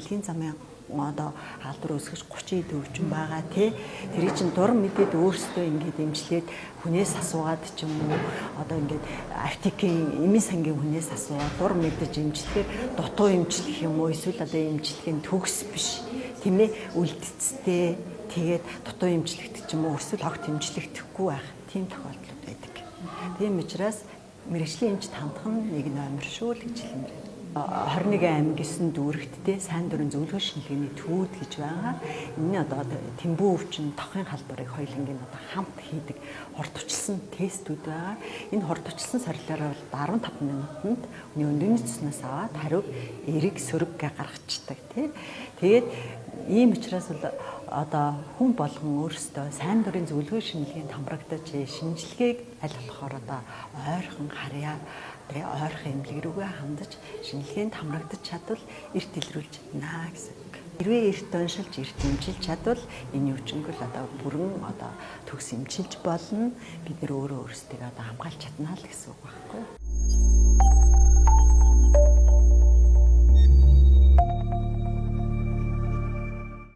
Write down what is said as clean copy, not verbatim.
дэлхийн замын одоо халдвар үүсгэж 30 төвчин байгаа тий. Тэр чинь дур мэдээд өөрсдөө ингээд имжлээд хүнээс асуугаад ч юм уу одоо ингээд аптекийн эмийн сангийн хүнээс асуугаад дур мэдэж имжлэхээр дутуу имжлэх юм уу эсвэл одоо имжлэхийн төгс биш тийм ээ үлдэцтэй тэгээд дутуу имжлэгдэх ч юм уу эсвэл огт имжлэгдэхгүй байх тийм тохиолдлууд байдаг. Тийм учраас мэрэгжлийн эмчт хандах нь нэг номер шүү л гэж хэлмээр. 21 аймаг 9 дүүрэгтдээ сайн дурын зөвлөгөө шинжилгээний төвүүд гэж байгаа. Энэ одоо Тэмбүү өвчин тохын халдварыг хоёулангийн одоо хамт хийдэг хурдчилсан тестүүд байгаа. Энэ хурдчилсан сорилтоор бол 15 минутанд өндөрний цэснээс аваад хариуг эрэг сөрөг гаргацдаг тий. Тэгээд ийм учраас бол одоо хүн болгон өөрсдөө сайн дурын зөвлөгөө шинжилгээнд хамрагдаж шинжилгээг аль болохоор одоо ойрхон харьяа тэгээ ойрхон эмнэлэг рүүгээ хандаж шинжилгээнд хамрагдаж чадвал эрт илрүүлж чадна гэсэн үг. Хэрвээ эрт уншилж эрт эмчилж чадвал энэ өвчнөг л одоо бүрэн одоо төгс эмчилж болно. Бид нөр өөрөө өөрсдөө одоо хамгаалж чадна л гэсэн үг байхгүй юу?